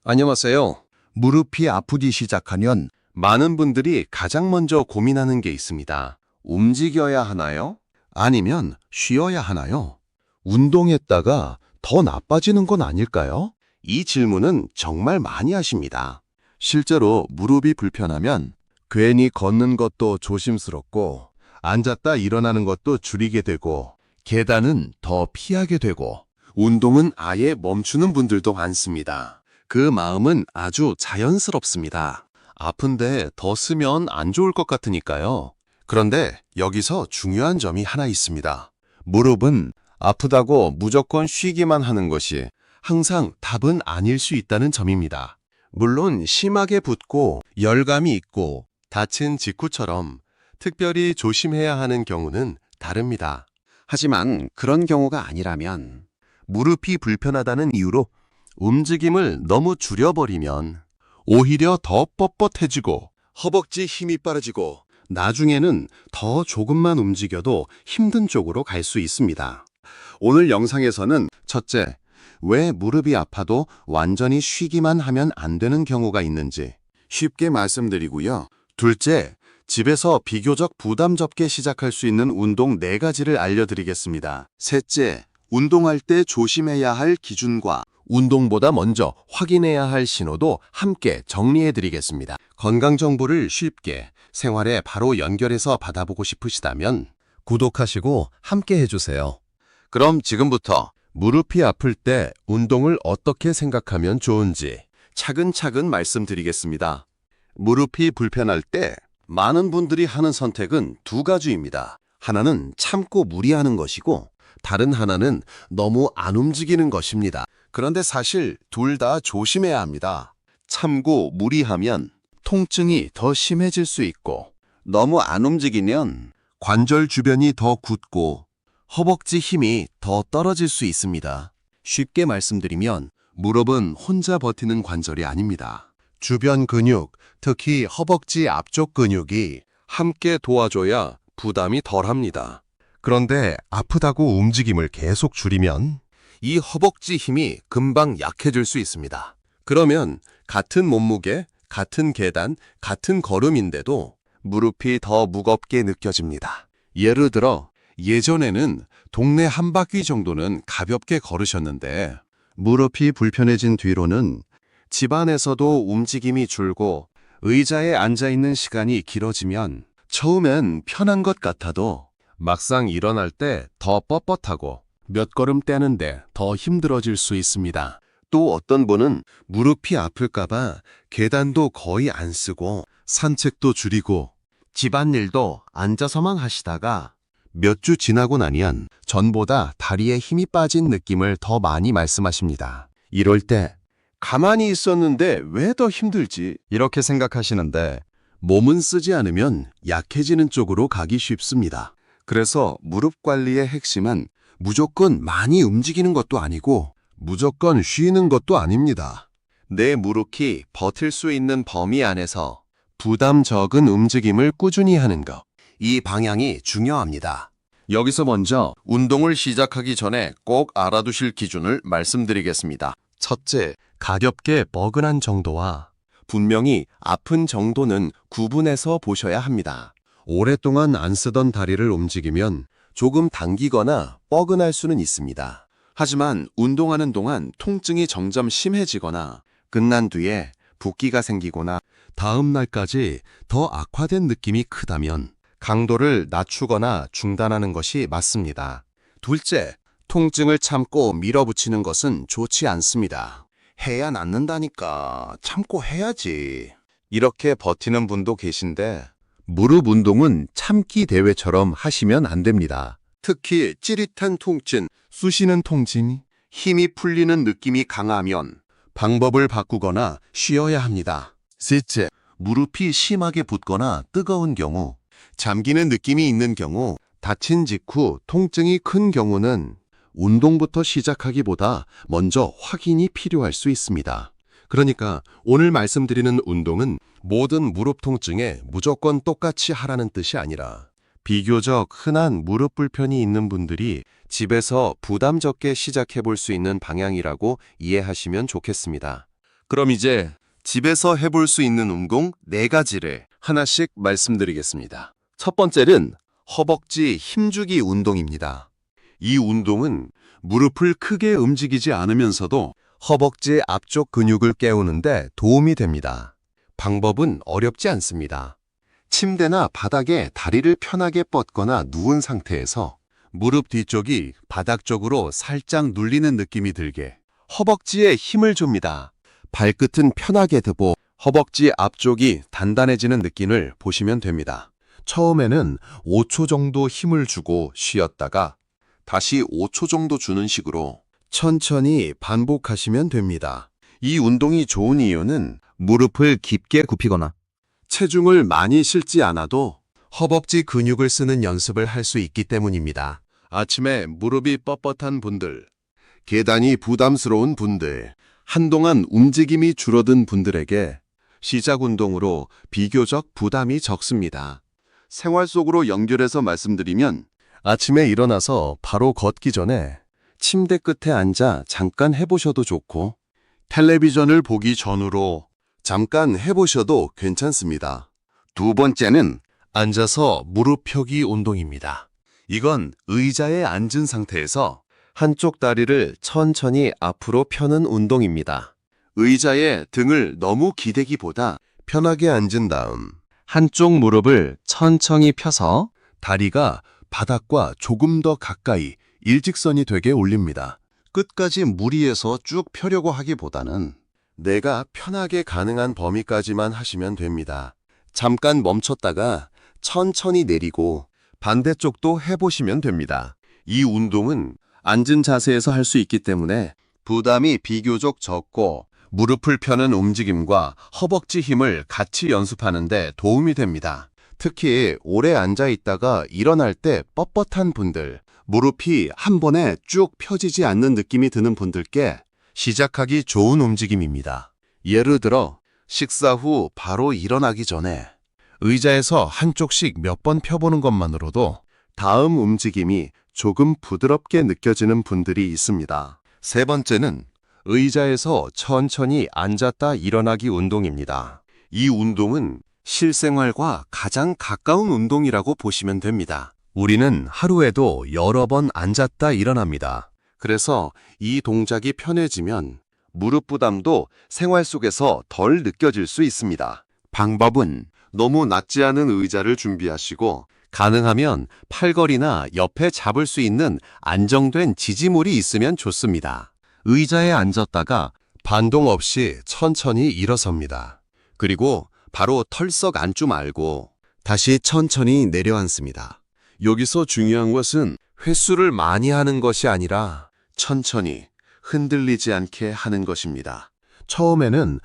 안녕하세요. 무릎이 아프기 시작하면 많은 분들이 가장 먼저 고민하는 게 있습니다. 움직여야 하나요? 아니면 쉬어야 하나요? 운동했다가 더 나빠지는 건 아닐까요? 이 질문은 정말 많이 하십니다. 실제로 무릎이 불편하면 괜히 걷는 것도 조심스럽고 앉았다 일어나는 것도 줄이게 되고 계단은 더 피하게 되고 운동은 아예 멈추는 분들도 많습니다. 그 마음은 아주 자연스럽습니다. 아픈데 더 쓰면 안 좋을 것 같으니까요. 그런데 여기서 중요한 점이 하나 있습니다. 무릎은 아프다고 무조건 쉬기만 하는 것이 항상 답은 아닐 수 있다는 점입니다. 물론 심하게 붓고 열감이 있고 다친 직후처럼 특별히 조심해야 하는 경우는 다릅니다. 하지만 그런 경우가 아니라면 무릎이 불편하다는 이유로 움직임을 너무 줄여버리면 오히려 더 뻣뻣해지고 허벅지 힘이 빠르지고 나중에는 더 조금만 움직여도 힘든 쪽으로 갈 수 있습니다. 오늘 영상에서는 첫째, 왜 무릎이 아파도 완전히 쉬기만 하면 안 되는 경우가 있는지 쉽게 말씀드리고요. 둘째, 집에서 비교적 부담 적게 시작할 수 있는 운동 4가지를 알려드리겠습니다. 셋째, 운동할 때 조심해야 할 기준과 운동보다 먼저 확인해야 할 신호도 함께 정리해드리겠습니다. 건강 정보를 쉽게 생활에 바로 연결해서 받아보고 싶으시다면 구독하시고 함께 해주세요. 그럼 지금부터 무릎이 아플 때 운동을 어떻게 생각하면 좋은지 차근차근 말씀드리겠습니다. 무릎이 불편할 때 많은 분들이 하는 선택은 2가지입니다. 하나는 참고 무리하는 것이고 다른 하나는 너무 안 움직이는 것입니다. 그런데 사실 둘 다 조심해야 합니다. 참고 무리하면 통증이 더 심해질 수 있고 너무 안 움직이면 관절 주변이 더 굳고 허벅지 힘이 더 떨어질 수 있습니다. 쉽게 말씀드리면 무릎은 혼자 버티는 관절이 아닙니다. 주변 근육, 특히 허벅지 앞쪽 근육이 함께 도와줘야 부담이 덜합니다. 그런데 아프다고 움직임을 계속 줄이면 이 허벅지 힘이 금방 약해질 수 있습니다. 그러면 같은 몸무게, 같은 계단, 같은 걸음인데도 무릎이 더 무겁게 느껴집니다. 예를 들어 예전에는 동네 한 바퀴 정도는 가볍게 걸으셨는데 무릎이 불편해진 뒤로는 집안에서도 움직임이 줄고 의자에 앉아있는 시간이 길어지면 처음엔 편한 것 같아도 막상 일어날 때 더 뻣뻣하고 몇 걸음 떼는데 더 힘들어질 수 있습니다. 또 어떤 분은 무릎이 아플까봐 계단도 거의 안 쓰고 산책도 줄이고 집안일도 앉아서만 하시다가 몇 주 지나고 나면 전보다 다리에 힘이 빠진 느낌을 더 많이 말씀하십니다. 이럴 때 가만히 있었는데 왜 더 힘들지? 이렇게 생각하시는데 몸은 쓰지 않으면 약해지는 쪽으로 가기 쉽습니다. 그래서 무릎 관리의 핵심은 무조건 많이 움직이는 것도 아니고 무조건 쉬는 것도 아닙니다. 내 무릎이 버틸 수 있는 범위 안에서 부담 적은 움직임을 꾸준히 하는 것. 이 방향이 중요합니다. 여기서 먼저 운동을 시작하기 전에 꼭 알아두실 기준을 말씀드리겠습니다. 첫째, 가볍게 뻐근한 정도와 분명히 아픈 정도는 구분해서 보셔야 합니다. 오랫동안 안 쓰던 다리를 움직이면 조금 당기거나 뻐근할 수는 있습니다. 하지만 운동하는 동안 통증이 점점 심해지거나 끝난 뒤에 붓기가 생기거나 다음 날까지 더 악화된 느낌이 크다면 강도를 낮추거나 중단하는 것이 맞습니다. 둘째, 통증을 참고 밀어붙이는 것은 좋지 않습니다. 해야 낫는다니까 참고 해야지. 이렇게 버티는 분도 계신데 무릎 운동은 참기 대회처럼 하시면 안 됩니다. 특히 찌릿한 통증, 쑤시는 통증, 힘이 풀리는 느낌이 강하면 방법을 바꾸거나 쉬어야 합니다. 셋째, 무릎이 심하게 붓거나 뜨거운 경우, 잠기는 느낌이 있는 경우, 다친 직후 통증이 큰 경우는 운동부터 시작하기보다 먼저 확인이 필요할 수 있습니다. 그러니까 오늘 말씀드리는 운동은 모든 무릎 통증에 무조건 똑같이 하라는 뜻이 아니라 비교적 흔한 무릎 불편이 있는 분들이 집에서 부담 적게 시작해 볼 수 있는 방향이라고 이해하시면 좋겠습니다. 그럼 이제 집에서 해볼 수 있는 운동 4가지를 하나씩 말씀드리겠습니다. 첫 번째는 허벅지 힘주기 운동입니다. 이 운동은 무릎을 크게 움직이지 않으면서도 허벅지 앞쪽 근육을 깨우는데 도움이 됩니다. 방법은 어렵지 않습니다. 침대나 바닥에 다리를 편하게 뻗거나 누운 상태에서 무릎 뒤쪽이 바닥 쪽으로 살짝 눌리는 느낌이 들게 허벅지에 힘을 줍니다. 발끝은 편하게 드고 허벅지 앞쪽이 단단해지는 느낌을 보시면 됩니다. 처음에는 5초 정도 힘을 주고 쉬었다가 다시 5초 정도 주는 식으로 천천히 반복하시면 됩니다. 이 운동이 좋은 이유는 무릎을 깊게 굽히거나 체중을 많이 실지 않아도 허벅지 근육을 쓰는 연습을 할 수 있기 때문입니다. 아침에 무릎이 뻣뻣한 분들, 계단이 부담스러운 분들, 한동안 움직임이 줄어든 분들에게 시작 운동으로 비교적 부담이 적습니다. 생활 속으로 연결해서 말씀드리면 아침에 일어나서 바로 걷기 전에 침대 끝에 앉아 잠깐 해보셔도 좋고 텔레비전을 보기 전후로 잠깐 해보셔도 괜찮습니다. 두 번째는 앉아서 무릎 펴기 운동입니다. 이건 의자에 앉은 상태에서 한쪽 다리를 천천히 앞으로 펴는 운동입니다. 의자에 등을 너무 기대기보다 편하게 앉은 다음 한쪽 무릎을 천천히 펴서 다리가 바닥과 조금 더 가까이 일직선이 되게 올립니다. 끝까지 무리해서 쭉 펴려고 하기보다는 내가 편하게 가능한 범위까지만 하시면 됩니다. 잠깐 멈췄다가 천천히 내리고 반대쪽도 해보시면 됩니다. 이 운동은 앉은 자세에서 할 수 있기 때문에 부담이 비교적 적고 무릎을 펴는 움직임과 허벅지 힘을 같이 연습하는 데 도움이 됩니다. 특히 오래 앉아 있다가 일어날 때 뻣뻣한 분들, 무릎이 한 번에 쭉 펴지지 않는 느낌이 드는 분들께 시작하기 좋은 움직임입니다. 예를 들어 식사 후 바로 일어나기 전에 의자에서 한쪽씩 몇 번 펴보는 것만으로도 다음 움직임이 조금 부드럽게 느껴지는 분들이 있습니다. 세 번째는 의자에서 천천히 앉았다 일어나기 운동입니다. 이 운동은 실생활과 가장 가까운 운동이라고 보시면 됩니다. 우리는 하루에도 여러 번 앉았다 일어납니다. 그래서 이 동작이 편해지면 무릎 부담도 생활 속에서 덜 느껴질 수 있습니다. 방법은 너무 낮지 않은 의자를 준비하시고 가능하면 팔걸이나 옆에 잡을 수 있는 안정된 지지물이 있으면 좋습니다. 의자에 앉았다가 반동 없이 천천히 일어섭니다. 그리고 바로 털썩 앉지 말고 다시 천천히 내려앉습니다. 여기서 중요한 것은 횟수를 많이 하는 것이 아니라 천천히 흔들리지 않게 하는 것입니다. 처음에는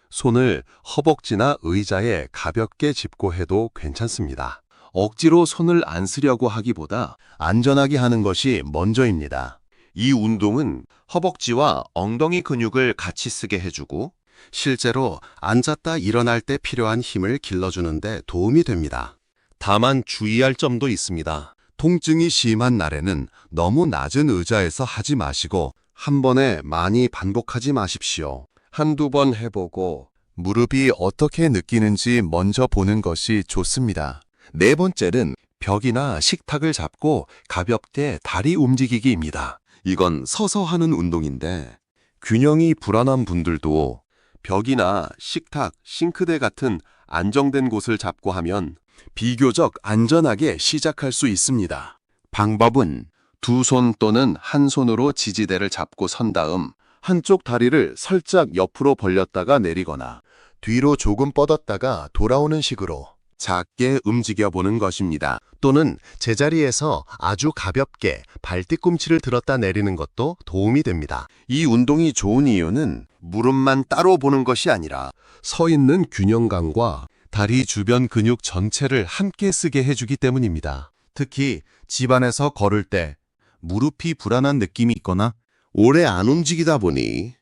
손을 허벅지나 의자에 가볍게 짚고 해도 괜찮습니다. 억지로 손을 안 쓰려고 하기보다 안전하게 하는 것이 먼저입니다. 이 운동은 허벅지와 엉덩이 근육을 같이 쓰게 해주고 실제로 앉았다 일어날 때 필요한 힘을 길러주는 데 도움이 됩니다. 다만 주의할 점도 있습니다. 통증이 심한 날에는 너무 낮은 의자에서 하지 마시고 한 번에 많이 반복하지 마십시오. 한두 번 해보고 무릎이 어떻게 느끼는지 먼저 보는 것이 좋습니다. 네 번째는 벽이나 식탁을 잡고 가볍게 다리 움직이기입니다. 이건 서서 하는 운동인데 균형이 불안한 분들도 벽이나 식탁, 싱크대 같은 안정된 곳을 잡고 하면 비교적 안전하게 시작할 수 있습니다. 방법은 두 손 또는 한 손으로 지지대를 잡고 선 다음 한쪽 다리를 살짝 옆으로 벌렸다가 내리거나 뒤로 조금 뻗었다가 돌아오는 식으로 작게 움직여보는 것입니다. 또는 제자리에서 아주 가볍게 발뒤꿈치를 들었다 내리는 것도 도움이 됩니다. 이 운동이 좋은 이유는 무릎만 따로 보는 것이 아니라 서 있는 균형감과 다리 주변 근육 전체를 함께 쓰게 해주기 때문입니다. 특히 집안에서 걸을 때 무릎이 불안한 느낌이 있거나 오래 안 움직이다 보니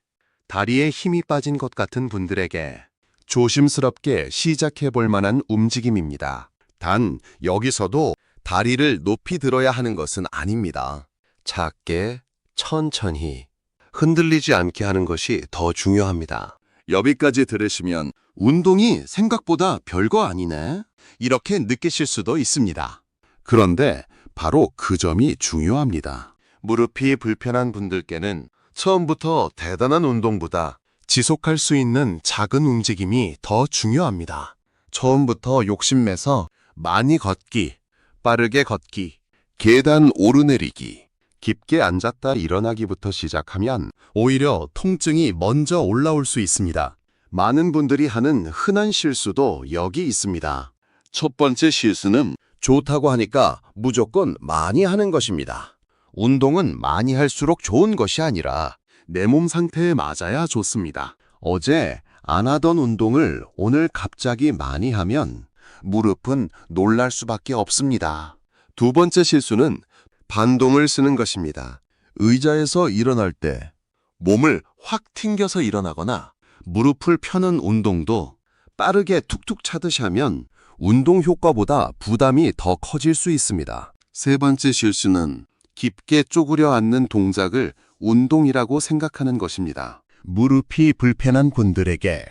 다리에 힘이 빠진 것 같은 분들에게 조심스럽게 시작해 볼 만한 움직임입니다. 단 여기서도 다리를 높이 들어야 하는 것은 아닙니다. 작게 천천히 흔들리지 않게 하는 것이 더 중요합니다. 여기까지 들으시면 운동이 생각보다 별거 아니네. 이렇게 느끼실 수도 있습니다. 그런데 바로 그 점이 중요합니다. 무릎이 불편한 분들께는 처음부터 대단한 운동보다 지속할 수 있는 작은 움직임이 더 중요합니다. 처음부터 욕심내서 많이 걷기, 빠르게 걷기, 계단 오르내리기, 깊게 앉았다 일어나기부터 시작하면 오히려 통증이 먼저 올라올 수 있습니다. 많은 분들이 하는 흔한 실수도 여기 있습니다. 첫 번째 실수는 좋다고 하니까 무조건 많이 하는 것입니다. 운동은 많이 할수록 좋은 것이 아니라 내 몸 상태에 맞아야 좋습니다. 어제 안 하던 운동을 오늘 갑자기 많이 하면 무릎은 놀랄 수밖에 없습니다. 두 번째 실수는 반동을 쓰는 것입니다. 의자에서 일어날 때 몸을 확 튕겨서 일어나거나 무릎을 펴는 운동도 빠르게 툭툭 차듯이 하면 운동 효과보다 부담이 더 커질 수 있습니다. 세 번째 실수는 깊게 쪼그려 앉는 동작을 운동이라고 생각하는 것입니다. 무릎이 불편한 분들에게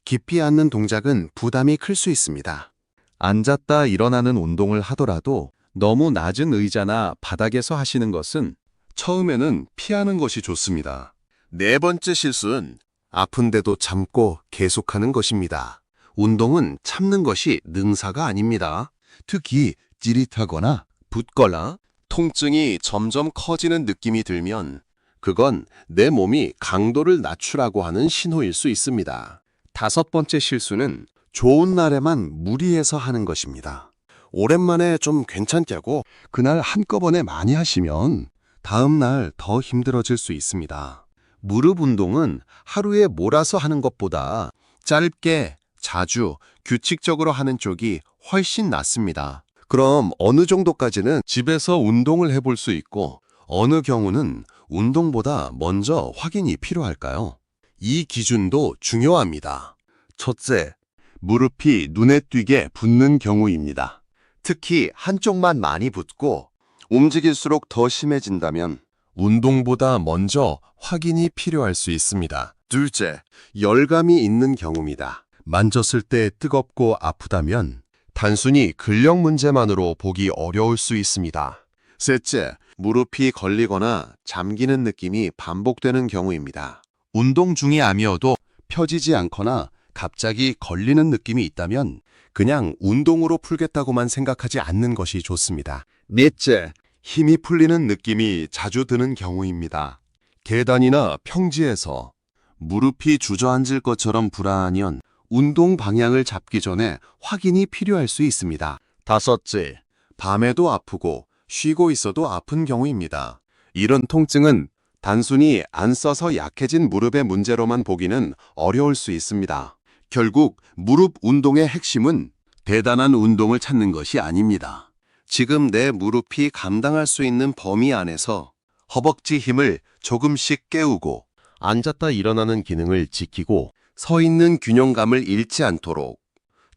깊이 앉는 동작은 부담이 클 수 있습니다. 앉았다 일어나는 운동을 하더라도 너무 낮은 의자나 바닥에서 하시는 것은 처음에는 피하는 것이 좋습니다. 네 번째 실수는 아픈데도 참고 계속하는 것입니다. 운동은 참는 것이 능사가 아닙니다. 특히 찌릿하거나 붓거나 통증이 점점 커지는 느낌이 들면 그건 내 몸이 강도를 낮추라고 하는 신호일 수 있습니다. 다섯 번째 실수는 좋은 날에만 무리해서 하는 것입니다. 오랜만에 좀 괜찮다고 그날 한꺼번에 많이 하시면 다음 날 더 힘들어질 수 있습니다. 무릎 운동은 하루에 몰아서 하는 것보다 짧게, 자주, 규칙적으로 하는 쪽이 훨씬 낫습니다. 그럼 어느 정도까지는 집에서 운동을 해볼 수 있고 어느 경우는 운동보다 먼저 확인이 필요할까요? 이 기준도 중요합니다. 첫째, 무릎이 눈에 띄게 붓는 경우입니다. 특히 한쪽만 많이 붓고 움직일수록 더 심해진다면 운동보다 먼저 확인이 필요할 수 있습니다. 둘째, 열감이 있는 경우입니다. 만졌을 때 뜨겁고 아프다면 단순히 근력 문제만으로 보기 어려울 수 있습니다. 셋째, 무릎이 걸리거나 잠기는 느낌이 반복되는 경우입니다. 운동 중이 아니어도 펴지지 않거나 갑자기 걸리는 느낌이 있다면 그냥 운동으로 풀겠다고만 생각하지 않는 것이 좋습니다. 넷째, 힘이 풀리는 느낌이 자주 드는 경우입니다. 계단이나 평지에서 무릎이 주저앉을 것처럼 불안하면 운동 방향을 잡기 전에 확인이 필요할 수 있습니다. 다섯째, 밤에도 아프고 쉬고 있어도 아픈 경우입니다. 이런 통증은 단순히 안 써서 약해진 무릎의 문제로만 보기는 어려울 수 있습니다. 결국 무릎 운동의 핵심은 대단한 운동을 찾는 것이 아닙니다. 지금 내 무릎이 감당할 수 있는 범위 안에서 허벅지 힘을 조금씩 깨우고 앉았다 일어나는 기능을 지키고 서 있는 균형감을 잃지 않도록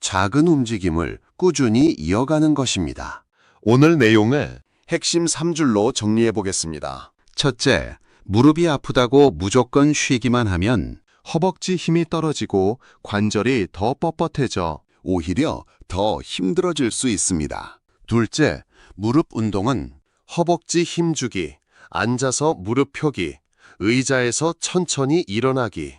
작은 움직임을 꾸준히 이어가는 것입니다. 오늘 내용을 핵심 3줄로 정리해 보겠습니다. 첫째, 무릎이 아프다고 무조건 쉬기만 하면 허벅지 힘이 떨어지고 관절이 더 뻣뻣해져 오히려 더 힘들어질 수 있습니다. 둘째, 무릎 운동은 허벅지 힘주기, 앉아서 무릎 펴기, 의자에서 천천히 일어나기,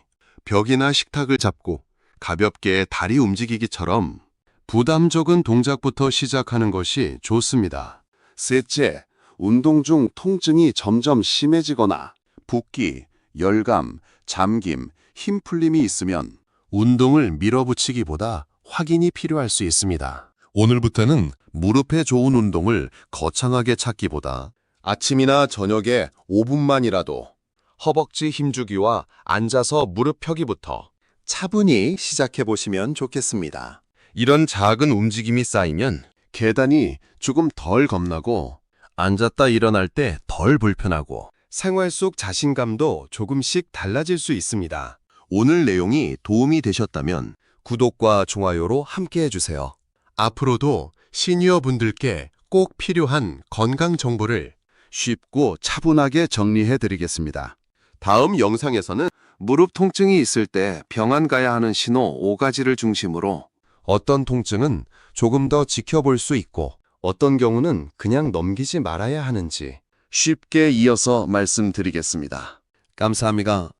벽이나 식탁을 잡고 가볍게 다리 움직이기처럼 부담 적은 동작부터 시작하는 것이 좋습니다. 셋째, 운동 중 통증이 점점 심해지거나 붓기, 열감, 잠김, 힘 풀림이 있으면 운동을 밀어붙이기보다 확인이 필요할 수 있습니다. 오늘부터는 무릎에 좋은 운동을 거창하게 찾기보다 아침이나 저녁에 5분만이라도 허벅지 힘주기와 앉아서 무릎 펴기부터 차분히 시작해 보시면 좋겠습니다. 이런 작은 움직임이 쌓이면 계단이 조금 덜 겁나고 앉았다 일어날 때 덜 불편하고 생활 속 자신감도 조금씩 달라질 수 있습니다. 오늘 내용이 도움이 되셨다면 구독과 좋아요로 함께 해주세요. 앞으로도 시니어분들께 꼭 필요한 건강 정보를 쉽고 차분하게 정리해 드리겠습니다. 다음 영상에서는 무릎 통증이 있을 때 병원 가야 하는 신호 5가지를 중심으로 어떤 통증은 조금 더 지켜볼 수 있고 어떤 경우는 그냥 넘기지 말아야 하는지 쉽게 이어서 말씀드리겠습니다. 감사합니다.